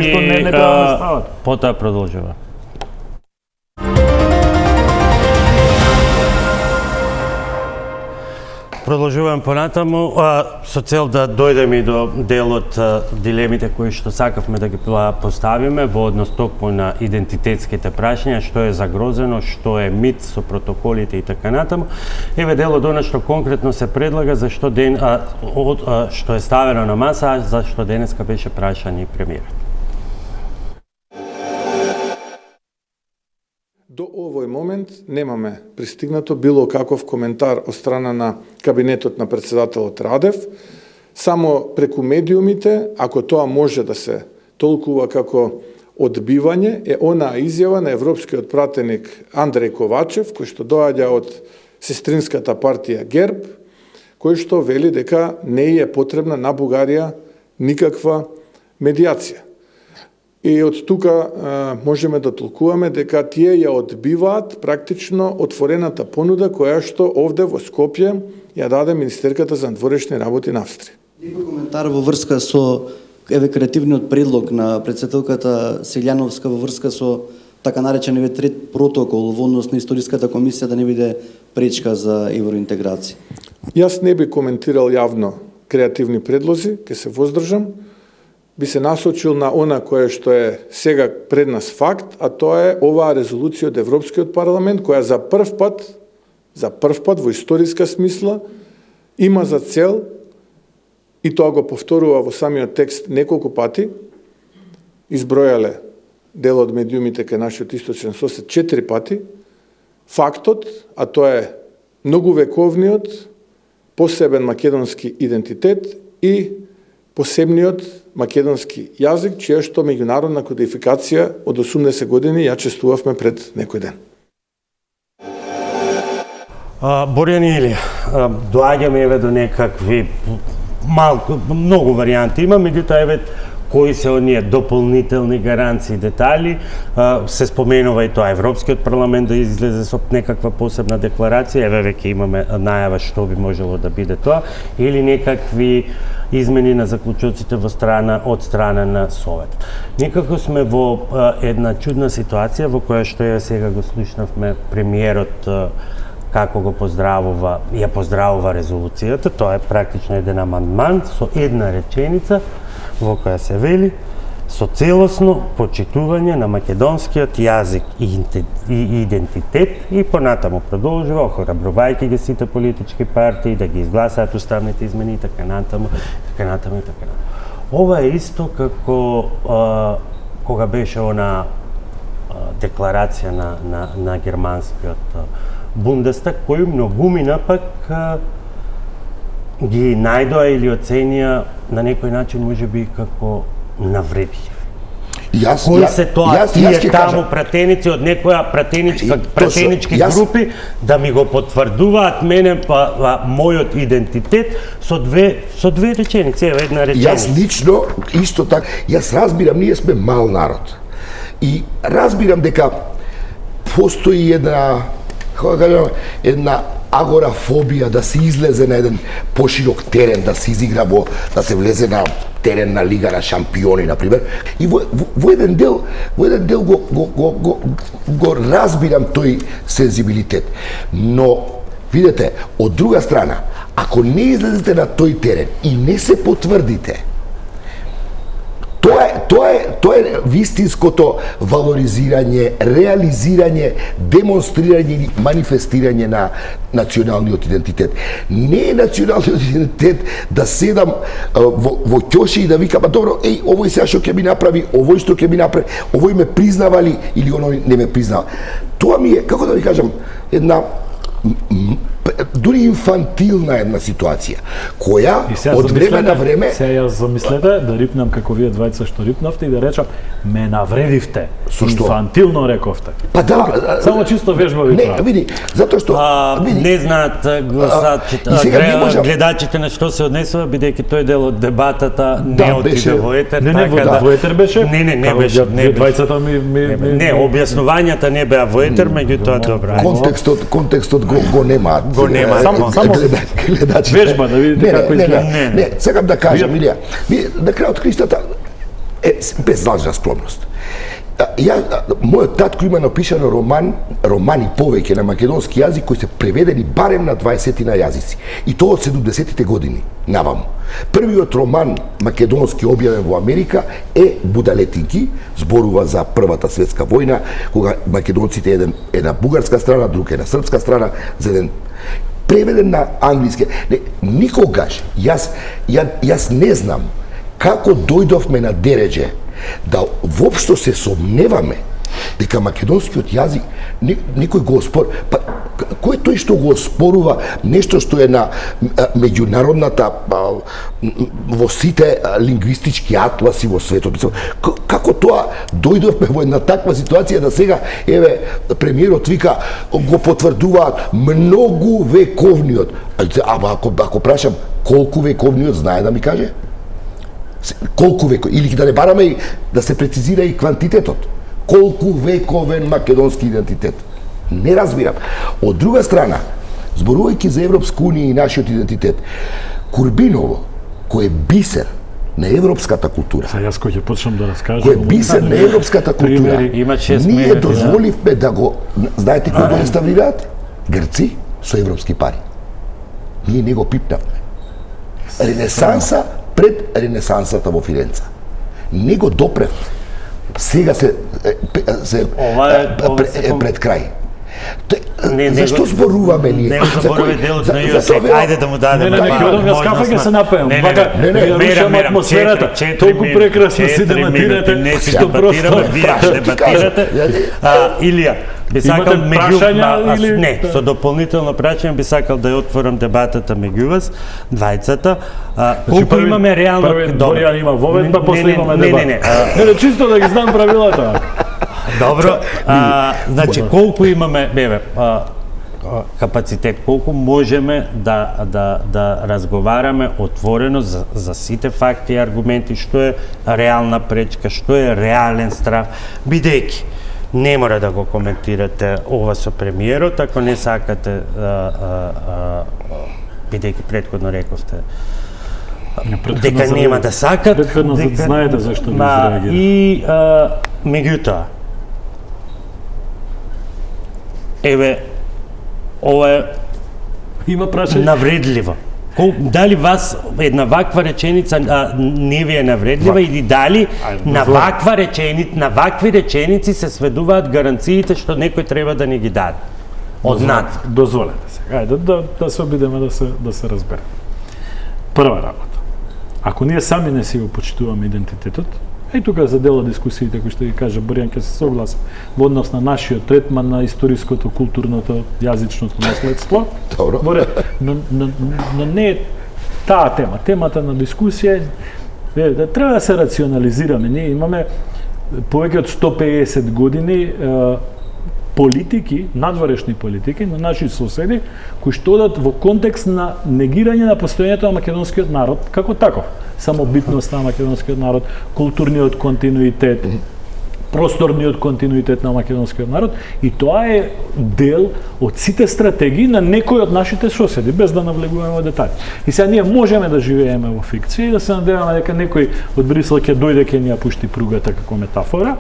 потоа продолжува. Продолжувам понатаму со цел да дојдеме и до дел од дилемите кои што сакавме да ги поставиме во однос токму на идентитетските прашања, што е загрозено, што е мит со протоколите и така натаму. Еве дел од она што конкретно се предлага за што што е ставено на маса, за што денеска беше прашан и премиерот. До овој момент немаме пристигнато било каков коментар од страна на кабинетот на председателот Радев. Само преку медиумите, ако тоа може да се толкува како одбивање, е онаа изјава на европскиот пратеник Андреј Ковачев, кој што доаѓа од сестринската партија ГЕРБ, кој што вели дека не е потребна на Бугарија никаква медиација. И од тука можеме да толкуваме дека тие ја одбиваат практично отворената понуда која што овде во Скопје ја даде Министерката за надворешни работи на Австрија. Некој коментар во врска со креативниот предлог на председателката Селјановска во врска со така наречениот трет протокол во однос на историската комисија да не биде пречка за евроинтеграција. Јас не би коментирал јавно креативни предлози, ќе се воздржам. Би се насочил на она кое што е сега пред нас факт, а тоа е оваа резолуција од Европскиот парламент, која за прв пат во историска смисла има за цел, и тоа го повторува во самиот текст неколку пати, избројале дел од медиумите кај нашиот источен сосед 4 пати, фактот, а тоа е многувековниот посебен македонски идентитет и посебниот македонски јазик, чија што меѓународна кодификација од 80 години ја чествувавме пред некој ден. Боријан Илија, доаѓаме еве до некакви многу варијанти има, меѓутоа еве кои се оние дополнителни гаранции, детали, се споменува и тоа Европскиот парламент да излезе со некаква посебна декларација, еве веќе имаме најава што би можело да биде тоа, или некакви измени на заклучоците од страна на Совет. Некако сме во една чудна ситуација во која што ја сега го слушнавме премиерот како го ја поздравува резолуцијата, тоа е практично еден амандман со една реченица во која се вели со целосно почитување на македонскиот јазик и идентитет и понатаму продолжува охрабрувајќи ги сите политички партии да ги изгласаат уставните измени и така натаму. Ова е исто како кога беше она декларација на германскиот Бундестаг, кој многумина пак ги најдоа или оценија на некој начин можеби како навредливи. Кои се тоа тие таму пратеници од некоја пратенички групи да ми го потврдуваат мене мојот идентитет со две реченици, една реченица. Јас лично исто така, јас разбирам, ние сме мал народ. И разбирам дека постои една агорафобија да се излезе на еден поширок терен, да се изигра да се влезе на терен на Лига на шампиони, например. И во еден дел го разбирам тој сензибилитет. Но, видете, од друга страна, ако не излезете на тој терен и не се потврдите, тоа е вистинското валоризирање, реализирање, демонстрирање или манифестирање на националниот идентитет. Не е националниот идентитет да седам во ќоши и да викам, добро, овој сега што ќе ми направи, овој што ќе ми направи, овој ме признава ли или оној не ме признава. Тоа ми е, како да ви кажам, една дури инфантилна една ситуација, која од време на време... Сега ја замислете да рипнам како вие двајца што рипнавте и да речам, ме навредивте. Со што? Инфантилно рековте. Па да, Само чисто вежба ви не, правам. види, затоа што Не знаат гласачите, и сега ние можеме- гледачите на што се однесува, бидејќи тој дел од дебатата Да, не отиде беше- во етер, Не, така да... во етер беше? Не беше, не беше. Двајцата ми... Не, објаснувањата не беа во етер, меѓутоа добро. Контекстот го немаат. Го немаат. Само гледачите. вежба да видите како изгледа. Не, сакам да кажам, Илија, вие на крајот кристата без лажна скромност. Мојот татко има напишано романи повеќе на македонски јазик кои се преведени барем на 20 на јазици. И тоа од 70-тите години наваму. Првиот роман македонски објавен во Америка е Будалетинки, зборува за Првата светска војна, кога македонците една бугарска страна, друг една српска страна, за еден преведен на англиски. Не, никогаш јас не знам како дојдовме на дереđe да воопшто се сомневаме дека македонскиот јазик никој го оспор. Па кој е тој што го оспорува нешто што е на меѓународната во сите лингвистички атласи во светот? Како тоа дојдовме во една таква ситуација да сега еве премиерот вика го потврдуваат многу вековниот. Ако прашам колку вековниот, знае да ми каже? Колку веко, или да не бараме и да се прецизира и квантитетот. Колку вековен македонски идентитет. Не разбирам. Од друга страна, зборувајќи за Европска унија и нашиот идентитет, Курбиново, кој е бисер на европската култура, Сега јас кој ќе почнам да раскажам. кој е бисер на европската култура, Има 6 ние минути, дозволивме да го... Знаете кој го реставрираат? Грци со европски пари. Ние не го пипнавме. Ренесанса пред ренесансата во Фиренца. Не го допревме. Сега се пред крај. Зашто зборуваме ние? Не го заборави делот на Јосек. Ајде да му дадеме. Не, јас кафе ќе се напеам. Рушам атмосферата. Толку прекрасно си дебатирате. Не си што дебатираме, вие просто дебатирате. Илија, би сакал Имате прашања или- не, со дополнително прашање би сакал да ја отворам дебатата меѓу вас, двајцата. Колку имаме реално... Првиот Добро. Боријан има вовед, па после имаме дебат. Не, Не, чисто да ги знам правилата. Добро, значи колку имаме, капацитет, колку можеме да разговараме отворено за сите факти и аргументи, што е реална пречка, што е реален страв, бидејќи не мора да го коментирате ова со премиерот, ако не сакате, бидејќи претходно рековте дека нема да сакат, Претходно знаете зашто не изреагира. и меѓутоа, еве, ова е Има прашање. навредливо. Дали вас една ваква реченица не ви е навредлива или дали на вакви реченици се сведуваат гаранциите што некој треба да ни ги даде? Од над. Дозволете сега. Ајде да се обидеме да се разбереме. Прва работа. Ако ние сами не си го почитуваме идентитетот, тука за дела дискусиите кои што ги кажа Боријан, ќе се согласам во однос на нашиот третман на историското, културното, јазичното наследство. Добро. Но не е таа тема. Темата на дискусија е треба да се рационализираме. Ние имаме повеќе од 150 години политики, надворешни политики на наши соседи кои што одат во контекст на негирање на постојањето на македонскиот народ како таков. Самобитноста на македонскиот народ, културниот континуитет, просторниот континуитет на македонскиот народ, и тоа е дел од сите стратегии на некои од нашите соседи, без да навлегуваме во детали. И сега ние можеме да живееме во фикција и да се надеваме дека некој од Брисел ќе дојде ќе ни ја пушти пругата како метафора,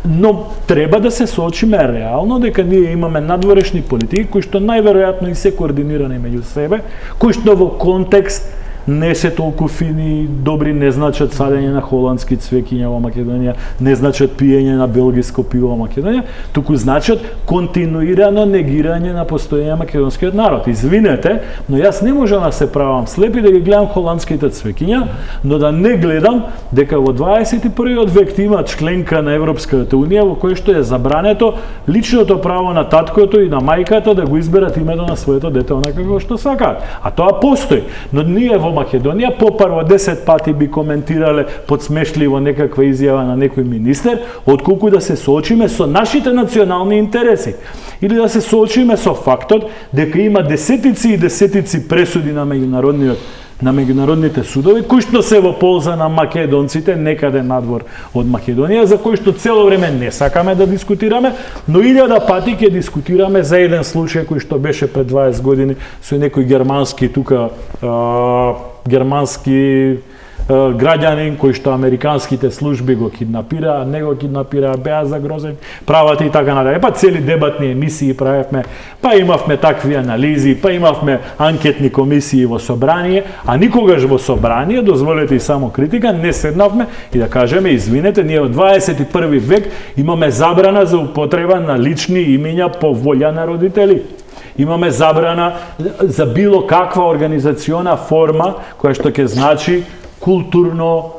но треба да се соочиме реално дека ние имаме надворешни политики кои што најверојатно и се координирани меѓу себе, кои што во контекст не се толку фини, добри, не значат садење на холандски цвеќиња во Македонија, не значат пиење на белгиско пиво во Македонија, туку значат континуирано негирање на постоење македонскиот народ. Извинете, но јас не можам да се правам слеп и да ги гледам холандските цвеќиња, но да не гледам дека во 21 век има членка на Европската унија во кој што е забрането личното право на таткото и на мајката да го изберат името на своето дете онака како што сакаат. А тоа постои. Но ние во Македонија попрво 10 пати би коментирале подсмешливо некаква изјава на некој министер, отколку да се соочиме со нашите национални интереси. Или да се соочиме со фактот дека има десетици и десетици пресуди на меѓународните судови, кои што се во полза на македонците некаде надвор од Македонија, за кои што цело време не сакаме да дискутираме, но 1000 пати ќе дискутираме за еден случај кој што беше пред 20 години со некој германски граѓанин кој што американските служби го киднапираа, не го киднапираа, беа загрозени, правата и така надале. Па цели дебатни емисии правевме, па имавме такви анализи, па имавме анкетни комисии во собрание, а никогаш во собрание, дозволете и само критика, не седнавме и да кажеме, извинете, ние во 21 век имаме забрана за употреба на лични имиња по волја на родители. Имаме забрана за било каква организациона форма која што ќе значи културно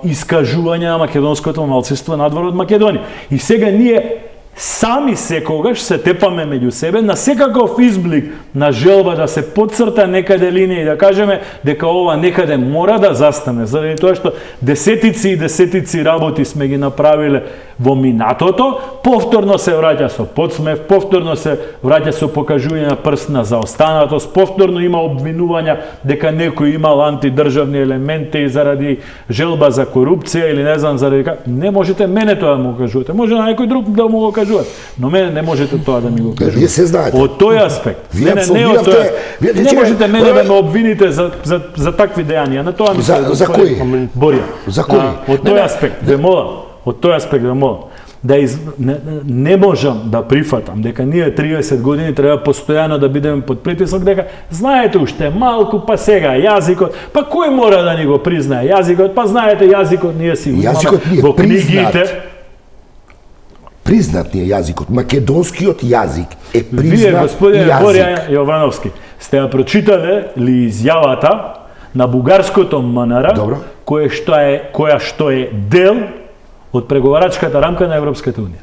искажување на македонското малцинство надвор од Македонија. И сега ние сами секогаш се тепаме меѓу себе на секаков изблик на желба да се подцрта некаде линија и да кажеме дека ова некаде мора да застане, заради тоа што десетици и десетици работи сме ги направиле во минатото, повторно се враќа со подсмев, повторно се враќа со покажување на прст на заостанатост, повторно има обвинувања дека некој имал антидржавни елементи и заради желба за корупција или не знам заради како. Не можете мене тоа да му кажувате, може на некој друг да му го кажувате, но мене не можете тоа да ми го кажувате. Вие се знаете. Од тој аспект. Не можете мене да ме обвините за такви дејанија. На тоа ми се за кои? Борија. За кои? Од тој аспект, ве молам. Од тој аспект да молам. Не можам да прифатам дека ние 30 години треба постојано да бидеме под притисок, дека знаете уште малку, па сега јазикот, па кој мора да ни го признае јазикот, па знаете јазикот ние си го имаме во книгите. Признат ни е јазикот. Македонскиот јазик е признат Вие, господине јазик. Борја Јовановски, сте ја прочитале ли изјавата на бугарското МНР, која што е дел од преговарачката рамка на Европската унија?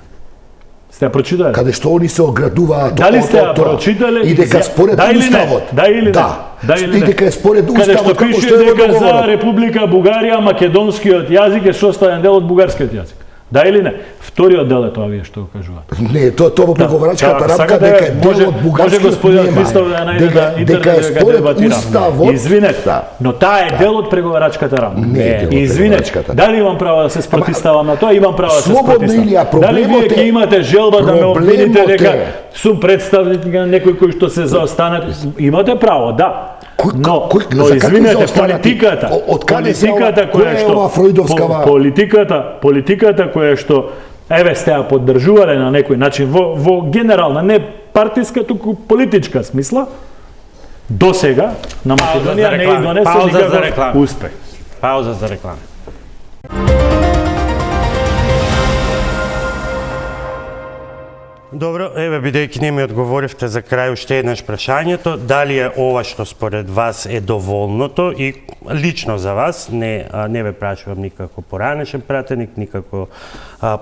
Сте ја прочитале? Каде што они се оградуваат Дали сте ја прочитале? и дека според уставот. Да или не? И дека е според уставот. Каде што како пише што е дека за договорот. Република Бугарија македонскиот јазик е составен дел од бугарскиот јазик. Да или не? Вториот дел е тоа вие што го кажувате. Не, тоа во преговарачката рамка дека е дел од бугарскиот господин Христов да најде на интернет дека е според уставот. Извинете, но таа е дел од преговарачката рамка. Не, извинете. Дали имам право да се спротивставам на тоа? Имам право да се слободно или спротивставам. Дали вие ќе имате желба да ме обвините дека сум представник на некој кој што се заостанат? Имате право, да. Но извинете, политиката која што еве сте ја поддржувале на некој начин во генерална, не партиска, туку политичка смисла, до сега на Македонија не е донесен никаков успех. Пауза за реклама. Добро, еве бидејќи не ми одговоривте за крај уште еднаш прашањето, дали е ова што според вас е доволното и лично за вас, не ве прашувам никако поранешен пратеник, никако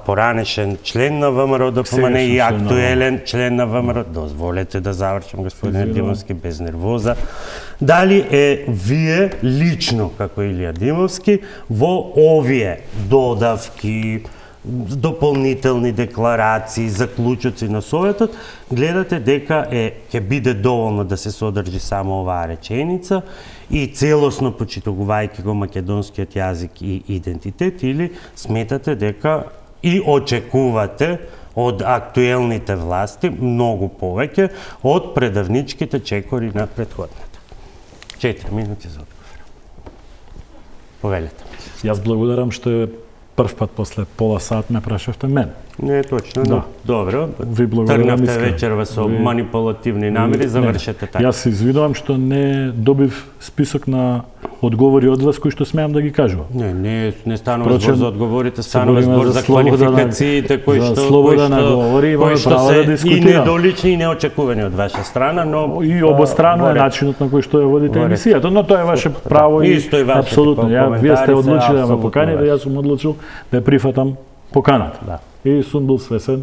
поранешен член на ВМРО ДПМН и актуелен член на ВМРО. Дозволете да завршам, господине Димовски, без нервоза. Дали е вие лично, како Илија Димовски, во овие додавки, дополнителни декларации, заклучоци на Советот, гледате дека ќе биде доволно да се содржи само оваа реченица и целосно почитувајќи го македонскиот јазик и идентитет, или сметате дека и очекувате од актуелните власти многу повеќе од предавничките чекори на претходната? 4 минути за одговор. Повелете. Јас благодарам што прв пат после пола сат ме прашавте мен. Не е точно, Да. но добро. Ви благодарам Тргнавте искрено. вечерва со Ви- манипулативни намери, завршете така. Јас се извинувам што не добив список на одговори од вас кои што смеам да ги кажувам. Не станува Впрочем, збор за одговорите, станува збориме збор за за слобода на- квалификациите кои за што слобода на говори, имаме кои што право се да и дискутираме. недолични и неочекувани од ваша страна, но И обострано е во ред. начинот на кој што ја водите Во ред. емисијата, но тоа е ваше право и Исто и вашите апсолутно. Вие сте коментари се одлучили да ме апсолутно поканите, ваше. јас сум одлучил да ја прифатам поканата. Да. И сум бил свесен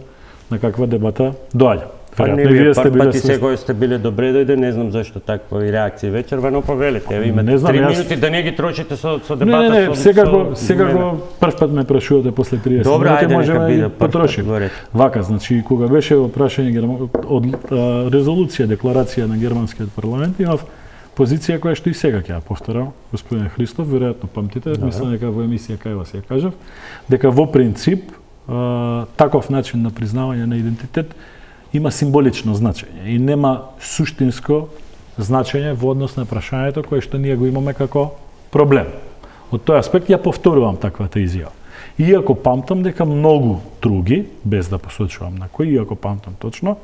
на каква дебата доаѓа. Па не Веројатно и вие вие сте прв биле пат и свесни. секој сте биле добре дојде, не знам зашто такви реакции вечерва, но повелете, еве имате Не знам, 3 јас- минути да не ги трошите со дебата. Не, со- секако со секако мене. прв пат ме прашувате после 30 Добро, минути, ајде, можеме нека да биде ги прв пат, потрошиме. во ред. Вака, значи кога беше во прашање од резолуција, декларација на германскиот парламент, имав позиција која што и сега ќе ја повторам, господин Христов, веројатно памтите, мислам дека во емисија кај вас ја кажав, дека во принцип таков начин на признавање на идентитет има символично значење и нема суштинско значење во однос на прашањето кое што ние го имаме како проблем. Од тој аспект ја повторувам таквата изјава. Иако памтам дека многу други, без да посочувам на кои, иако памтам точно,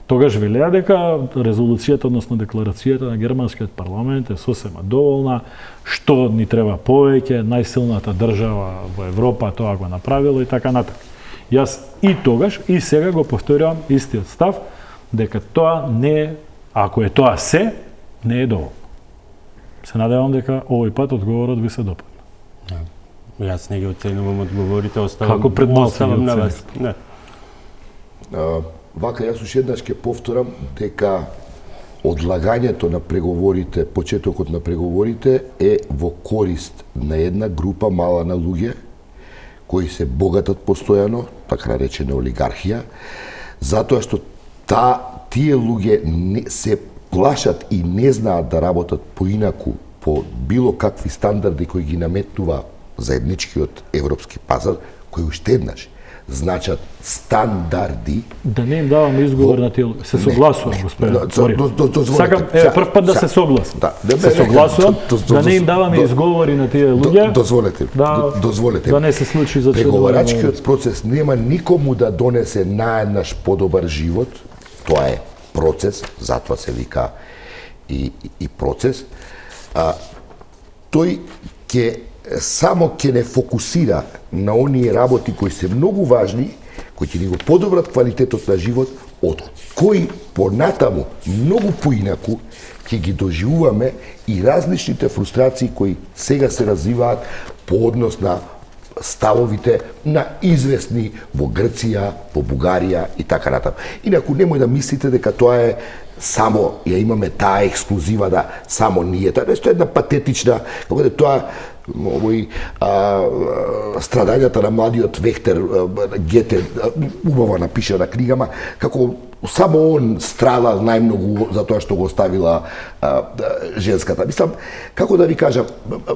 тогаш велеа дека резолуцијата, односно декларацијата на германскиот парламент е сосема доволна, што ни треба повеќе, најсилната држава во Европа тоа го направила и така натаму. Јас и тогаш и сега го повторувам истиот став дека тоа не е, ако е тоа се, не е доволно. Се надевам дека овој пат одговорот ви се допадна. Јас не ги оценувам одговорите, оставам Како пред малку оставам ги на вас. оценивте. Не. Вака, јас уште еднаш ќе повторам дека одлагањето на преговорите, почетокот на преговорите е во корист на една група мала на луѓе кои се богатат постојано, така наречена олигархија, затоа што тие луѓе се плашат и не знаат да работат поинаку по било какви стандарди кои ги наметнува заедничкиот европски пазар, кои уште еднаш значат стандарди. Да не им давам изговор на тие луѓе. Се согласувам, господин Борис. Сакам прв пат да се согласам. Се согласувам да не им даваме изговори на тие луѓе. Дозволете. Да не се случи за преговарачкиот процес нема никому да донесе наеднаш подобар живот. Тоа е процес, затоа се вика и процес. Тој само ќе не фокусира на оние работи кои се многу важни, кои ќе ни го подобрат квалитетот на живот, од кои понатаму, многу поинаку, ќе ги доживуваме и различните фрустрации кои сега се развиваат по однос на ставовите на известни во Грција, во Бугарија и така натаму. Инаку немој да мислите дека тоа е само ја имаме таа ексклузива да само ние. Тоа е една патетична, како да тоа овој страдањата на младиот Вехтер Гете, убава напишана книгама, како само он страдал најмногу за тоа што го оставила женската. Мислам, како да ви кажам,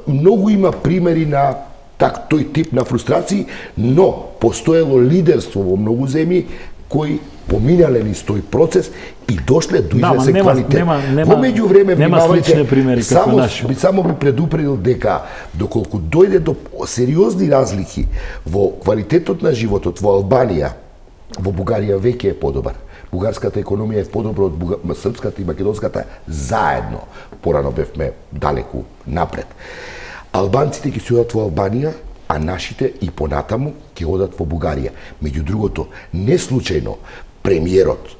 многу има примери на тој тип на фрустрации, но постоело лидерство во многу земји кои поминале низ тој процес и дошле до известен квалитет. Во меѓувреме внимавајте, само би предупредил дека доколку дојде до сериозни разлики во квалитетот на животот во Албанија, во Бугарија веќе е подобар. Бугарската економија е подобра од српската и македонската заедно. Порано бевме далеку напред. Албанците ќе се одат во Албанија, а нашите и понатаму ќе одат во Бугарија. Меѓу другото, не случајно премиерот,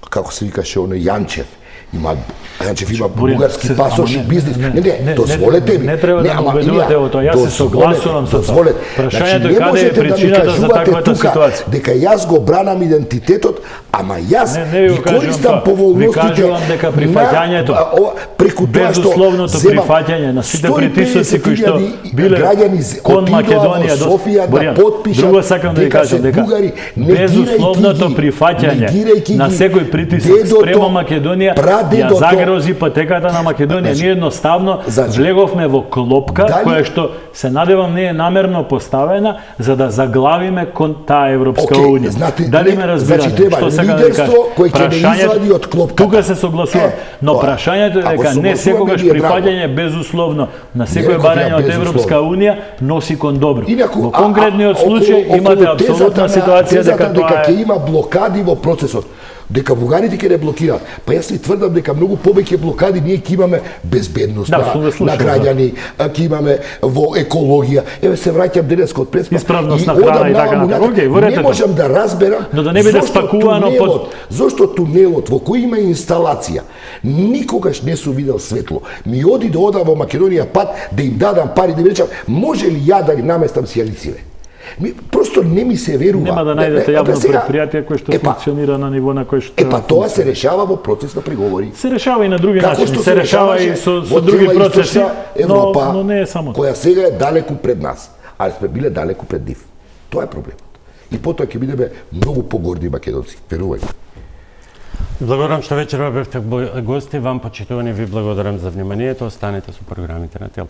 како се викаше оној Јанчев, Јанчев има бугарски пасош и бизнис. Не, дозволете ми. Не треба да ме убедувате во тоа. Јас се согласувам со тоа. Прашањето е каде е причината за таквата ситуација. Дека јас го бранам идентитетот, ама јас ги користам поволностите. Ви кажувам дека прифаќањето, безусловното прифаќање на сите притисоци кои што биле кон Македонија до Софија да потпишат. Друго сакам да ви кажам дека безусловното прифаќање на секој притисок спрема Македонија даде ја до загрози патеката на Македонија. Ние едноставно влеговме во клопка која што се надевам не е намерно поставена за да заглавиме кон таа Европска унија. Дали ме разбирате што сакам да кажам? Кој ќе не извади од клопката. Тука се согласувам, но прашањето е дека не секогаш прифаќање безусловно на секој барање од Европска унија носи кон добро. Во конкретниот случај имате апсолутна ситуација дека тоа ќе има блокади во процесот. Дека бугарите ќе не блокираат. Па јас ви тврдам дека многу повеќе блокади ние ќе имаме безбедност на граѓани, ќе имаме во екологија. Еве се враќам денеска од преспа. Исправност на храна и така натаму. Не можам да разберам но да не биде спакувано под зошто тунелот во кој има инсталација никогаш не сум видел светло. Ми оди да одам во Македонија пат да им дадам пари да речам може ли ја да ги наместам сијалиците? Просто не ми се верува. Нема да најдете јавно предпријатие кое што функционира на ниво на кој што тоа се решава во процес на преговори. Се решава и на други начини, се решава и со други процеси, но не е само која сега е далеку пред нас, а сме биле далеку пред нив. Тоа е проблемот. И потоа ќе бидеме многу погорди македонци. Верувајте. Благодарам што вечерва бевте гости, вам почитувани ви благодарам за вниманието, останете со програмите на Тело.